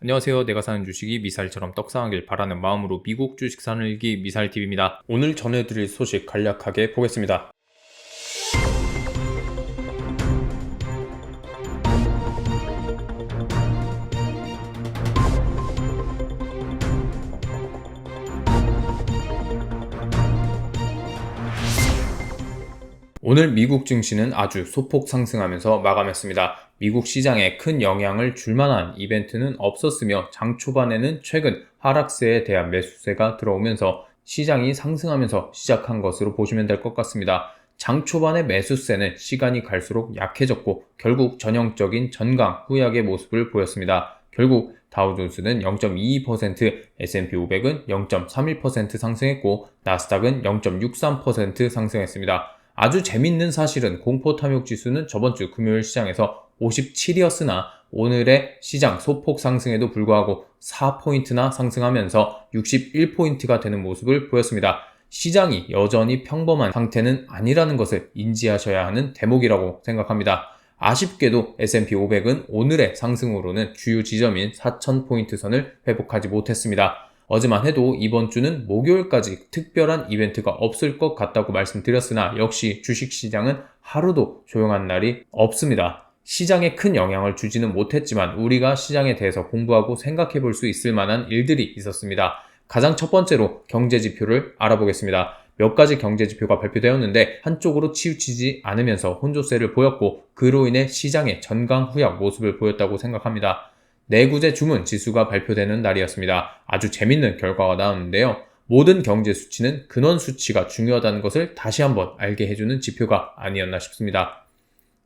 안녕하세요. 내가 사는 주식이 미사일처럼 떡상하길 바라는 마음으로 미국 주식 사는 일기 미사일TV입니다. 오늘 전해드릴 소식 간략하게 보겠습니다. 오늘 미국 증시는 아주 소폭 상승하면서 마감했습니다. 미국 시장에 큰 영향을 줄 만한 이벤트는 없었으며 장 초반에는 최근 하락세에 대한 매수세가 들어오면서 시장이 상승하면서 시작한 것으로 보시면 될 것 같습니다. 장 초반의 매수세는 시간이 갈수록 약해졌고 결국 전형적인 전강 후약의 모습을 보였습니다. 결국 다우존스는 0.22%, S&P 500은 0.31% 상승했고 나스닥은 0.63% 상승했습니다. 아주 재밌는 사실은 공포탐욕 지수는 저번 주 금요일 시장에서 57이었으나 오늘의 시장 소폭 상승에도 불구하고 4포인트나 상승하면서 61포인트가 되는 모습을 보였습니다. 시장이 여전히 평범한 상태는 아니라는 것을 인지하셔야 하는 대목이라고 생각합니다. 아쉽게도 S&P 500은 오늘의 상승으로는 주요 지점인 4000포인트 선을 회복하지 못했습니다. 어제만 해도 이번 주는 목요일까지 특별한 이벤트가 없을 것 같다고 말씀드렸으나 역시 주식시장은 하루도 조용한 날이 없습니다. 시장에 큰 영향을 주지는 못했지만 우리가 시장에 대해서 공부하고 생각해 볼 수 있을 만한 일들이 있었습니다. 가장 첫 번째로 경제지표를 알아보겠습니다. 몇 가지 경제지표가 발표되었는데 한쪽으로 치우치지 않으면서 혼조세를 보였고 그로 인해 시장의 전강 후약 모습을 보였다고 생각합니다. 내구재 주문 지수가 발표되는 날이었습니다. 아주 재밌는 결과가 나왔는데요. 모든 경제 수치는 근원 수치가 중요하다는 것을 다시 한번 알게 해주는 지표가 아니었나 싶습니다.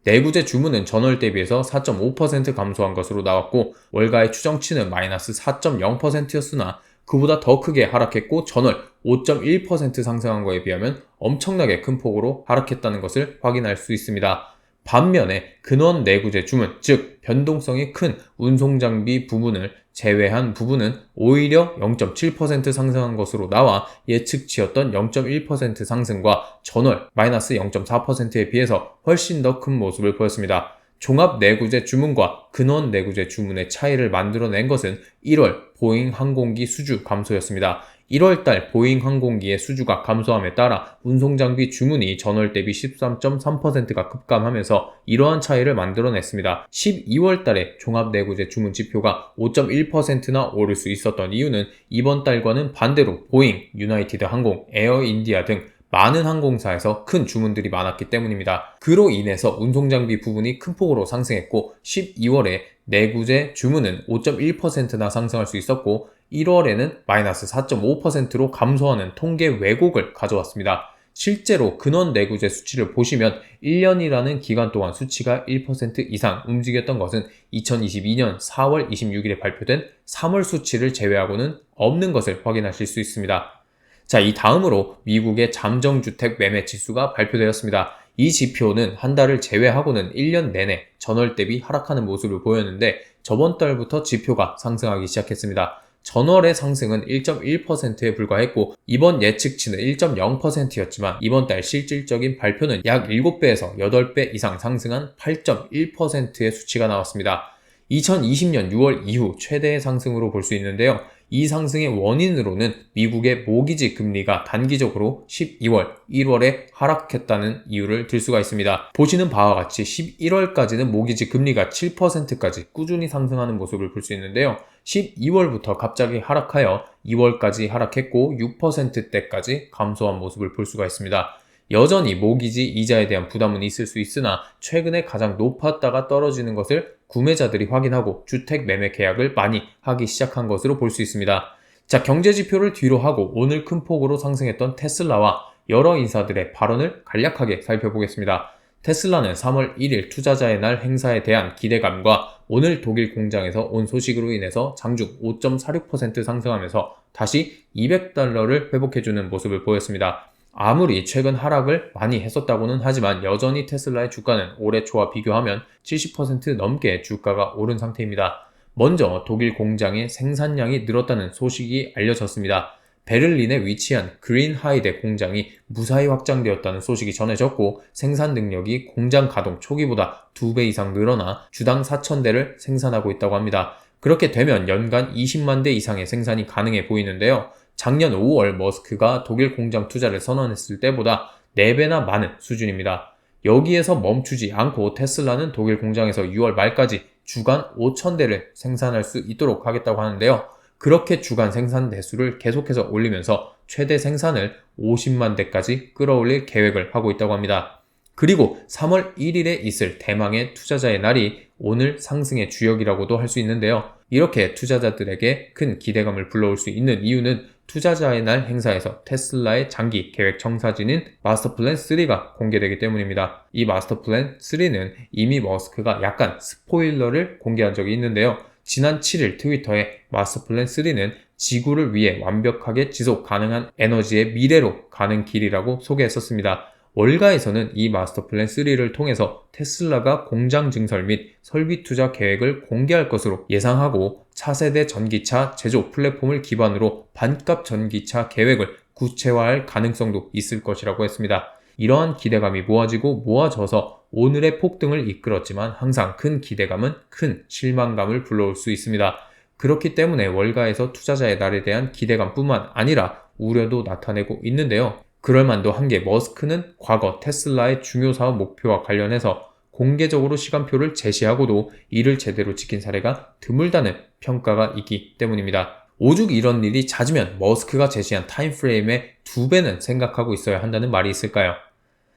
내구재 주문은 전월 대비해서 4.5% 감소한 것으로 나왔고 월가의 추정치는 마이너스 4.0%였으나 그보다 더 크게 하락했고 전월 5.1% 상승한 것에 비하면 엄청나게 큰 폭으로 하락했다는 것을 확인할 수 있습니다. 반면에 근원 내구재 주문, 즉 변동성이 큰 운송장비 부분을 제외한 부분은 오히려 0.7% 상승한 것으로 나와 예측치였던 0.1% 상승과 전월 마이너스 0.4%에 비해서 훨씬 더 큰 모습을 보였습니다. 종합 내구재 주문과 근원 내구재 주문의 차이를 만들어낸 것은 1월 보잉 항공기 수주 감소였습니다. 1월달 보잉 항공기의 수주가 감소함에 따라 운송장비 주문이 전월 대비 13.3%가 급감하면서 이러한 차이를 만들어냈습니다. 12월달에 종합내구재 주문 지표가 5.1%나 오를 수 있었던 이유는 이번 달과는 반대로 보잉, 유나이티드 항공, 에어인디아 등 많은 항공사에서 큰 주문들이 많았기 때문입니다. 그로 인해서 운송장비 부분이 큰 폭으로 상승했고 12월에 내구재 주문은 5.1%나 상승할 수 있었고 1월에는 마이너스 4.5%로 감소하는 통계 왜곡을 가져왔습니다. 실제로 근원 내구재 수치를 보시면 1년이라는 기간 동안 수치가 1% 이상 움직였던 것은 2022년 4월 26일에 발표된 3월 수치를 제외하고는 없는 것을 확인하실 수 있습니다. 자, 이 다음으로 미국의 잠정주택 매매 지수가 발표되었습니다. 이 지표는 한 달을 제외하고는 1년 내내 전월 대비 하락하는 모습을 보였는데 저번 달부터 지표가 상승하기 시작했습니다. 전월의 상승은 1.1%에 불과했고 이번 예측치는 1.0%였지만 이번 달 실질적인 발표는 약 7배에서 8배 이상 상승한 8.1%의 수치가 나왔습니다. 2020년 6월 이후 최대의 상승으로 볼 수 있는데요. 이 상승의 원인으로는 미국의 모기지 금리가 단기적으로 12월, 1월에 하락했다는 이유를 들 수가 있습니다. 보시는 바와 같이 11월까지는 모기지 금리가 7%까지 꾸준히 상승하는 모습을 볼 수 있는데요. 12월부터 갑자기 하락하여 2월까지 하락했고 6%대까지 감소한 모습을 볼 수가 있습니다. 여전히 모기지 이자에 대한 부담은 있을 수 있으나 최근에 가장 높았다가 떨어지는 것을 구매자들이 확인하고 주택 매매 계약을 많이 하기 시작한 것으로 볼 수 있습니다. 자, 경제지표를 뒤로 하고 오늘 큰 폭으로 상승했던 테슬라와 여러 인사들의 발언을 간략하게 살펴보겠습니다. 테슬라는 3월 1일 투자자의 날 행사에 대한 기대감과 오늘 독일 공장에서 온 소식으로 인해서 장중 5.46% 상승하면서 다시 $200를 회복해주는 모습을 보였습니다. 아무리 최근 하락을 많이 했었다고는 하지만 여전히 테슬라의 주가는 올해 초와 비교하면 70% 넘게 주가가 오른 상태입니다. 먼저 독일 공장의 생산량이 늘었다는 소식이 알려졌습니다. 베를린에 위치한 그린하이데 공장이 무사히 확장되었다는 소식이 전해졌고 생산 능력이 공장 가동 초기보다 2배 이상 늘어나 주당 4,000대를 생산하고 있다고 합니다. 그렇게 되면 연간 20만 대 이상의 생산이 가능해 보이는데요. 작년 5월 머스크가 독일 공장 투자를 선언했을 때보다 4배나 많은 수준입니다. 여기에서 멈추지 않고 테슬라는 독일 공장에서 6월 말까지 주간 5,000대를 생산할 수 있도록 하겠다고 하는데요. 그렇게 주간 생산 대수를 계속해서 올리면서 최대 생산을 50만 대까지 끌어올릴 계획을 하고 있다고 합니다. 그리고 3월 1일에 있을 대망의 투자자의 날이 오늘 상승의 주역이라고도 할 수 있는데요. 이렇게 투자자들에게 큰 기대감을 불러올 수 있는 이유는 투자자의 날 행사에서 테슬라의 장기 계획 청사진인 마스터플랜 3가 공개되기 때문입니다. 이 마스터플랜 3는 이미 머스크가 약간 스포일러를 공개한 적이 있는데요. 지난 7일 트위터에 마스터플랜 3는 지구를 위해 완벽하게 지속 가능한 에너지의 미래로 가는 길이라고 소개했었습니다. 월가에서는 이 마스터플랜 3를 통해서 테슬라가 공장 증설 및 설비 투자 계획을 공개할 것으로 예상하고 차세대 전기차 제조 플랫폼을 기반으로 반값 전기차 계획을 구체화할 가능성도 있을 것이라고 했습니다. 이러한 기대감이 모아지고 모아져서 오늘의 폭등을 이끌었지만 항상 큰 기대감은 큰 실망감을 불러올 수 있습니다. 그렇기 때문에 월가에서 투자자의 날에 대한 기대감뿐만 아니라 우려도 나타내고 있는데요. 그럴만도 한 게 머스크는 과거 테슬라의 중요 사업 목표와 관련해서 공개적으로 시간표를 제시하고도 이를 제대로 지킨 사례가 드물다는 평가가 있기 때문입니다. 오죽 이런 일이 잦으면 머스크가 제시한 타임프레임의 2배는 생각하고 있어야 한다는 말이 있을까요?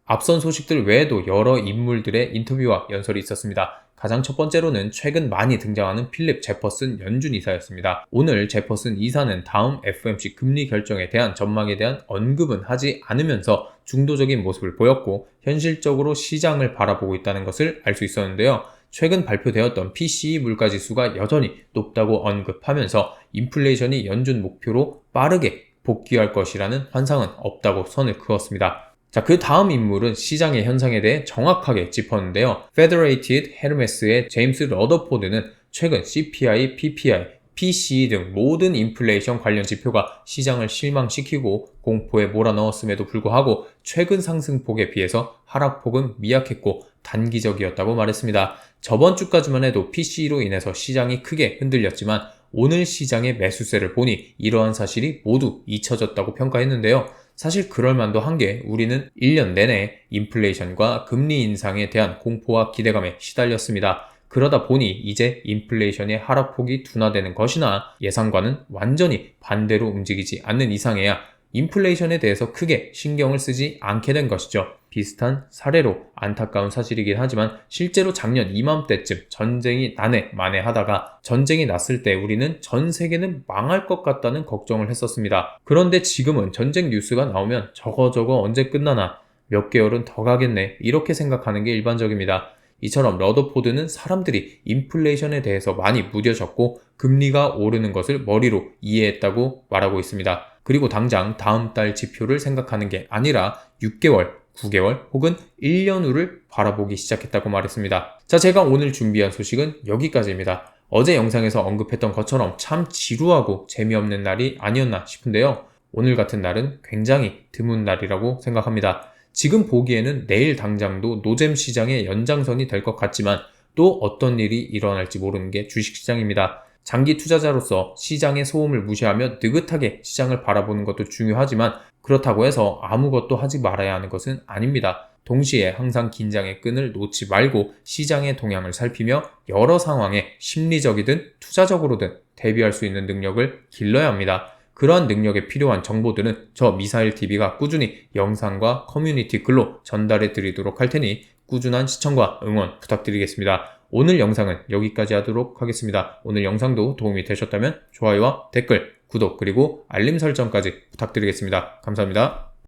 앞선 소식들 외에도 여러 인물들의 인터뷰와 연설이 있었습니다. 가장 첫 번째로는 최근 많이 등장하는 필립 제퍼슨 연준 이사였습니다. 오늘 제퍼슨 이사는 다음 FOMC 금리 결정에 대한 전망에 대한 언급은 하지 않으면서 중도적인 모습을 보였고 현실적으로 시장을 바라보고 있다는 것을 알 수 있었는데요. 최근 발표되었던 PCE 물가지수가 여전히 높다고 언급하면서 인플레이션이 연준 목표로 빠르게 복귀할 것이라는 환상은 없다고 선을 그었습니다. 자, 그 다음 인물은 시장의 현상에 대해 정확하게 짚었는데요. Federated Hermes의 제임스 러더포드는 최근 CPI, PPI, PCE 등 모든 인플레이션 관련 지표가 시장을 실망시키고 공포에 몰아넣었음에도 불구하고 최근 상승폭에 비해서 하락폭은 미약했고 단기적이었다고 말했습니다. 저번 주까지만 해도 PCE로 인해서 시장이 크게 흔들렸지만 오늘 시장의 매수세를 보니 이러한 사실이 모두 잊혀졌다고 평가했는데요. 사실 그럴만도 한 게 우리는 1년 내내 인플레이션과 금리 인상에 대한 공포와 기대감에 시달렸습니다. 그러다 보니 이제 인플레이션의 하락폭이 둔화되는 것이나 예상과는 완전히 반대로 움직이지 않는 이상에야 인플레이션에 대해서 크게 신경을 쓰지 않게 된 것이죠. 비슷한 사례로 안타까운 사실이긴 하지만 실제로 작년 이맘때쯤 전쟁이 나네 마네 하다가 전쟁이 났을 때 우리는 전 세계는 망할 것 같다는 걱정을 했었습니다. 그런데 지금은 전쟁 뉴스가 나오면 저거 언제 끝나나 몇 개월은 더 가겠네 이렇게 생각하는 게 일반적입니다. 이처럼 러더포드는 사람들이 인플레이션에 대해서 많이 무뎌졌고 금리가 오르는 것을 머리로 이해했다고 말하고 있습니다. 그리고 당장 다음 달 지표를 생각하는 게 아니라 6개월, 9개월 혹은 1년 후를 바라보기 시작했다고 말했습니다. 자, 제가 오늘 준비한 소식은 여기까지입니다. 어제 영상에서 언급했던 것처럼 참 지루하고 재미없는 날이 아니었나 싶은데요. 오늘 같은 날은 굉장히 드문 날이라고 생각합니다. 지금 보기에는 내일 당장도 노잼 시장의 연장선이 될 것 같지만 또 어떤 일이 일어날지 모르는 게 주식시장입니다. 장기 투자자로서 시장의 소음을 무시하며 느긋하게 시장을 바라보는 것도 중요하지만 그렇다고 해서 아무것도 하지 말아야 하는 것은 아닙니다. 동시에 항상 긴장의 끈을 놓지 말고 시장의 동향을 살피며 여러 상황에 심리적이든 투자적으로든 대비할 수 있는 능력을 길러야 합니다. 그러한 능력에 필요한 정보들은 저 미사일TV가 꾸준히 영상과 커뮤니티 글로 전달해 드리도록 할 테니 꾸준한 시청과 응원 부탁드리겠습니다. 오늘 영상은 여기까지 하도록 하겠습니다. 오늘 영상도 도움이 되셨다면 좋아요와 댓글, 구독 그리고 알림 설정까지 부탁드리겠습니다. 감사합니다.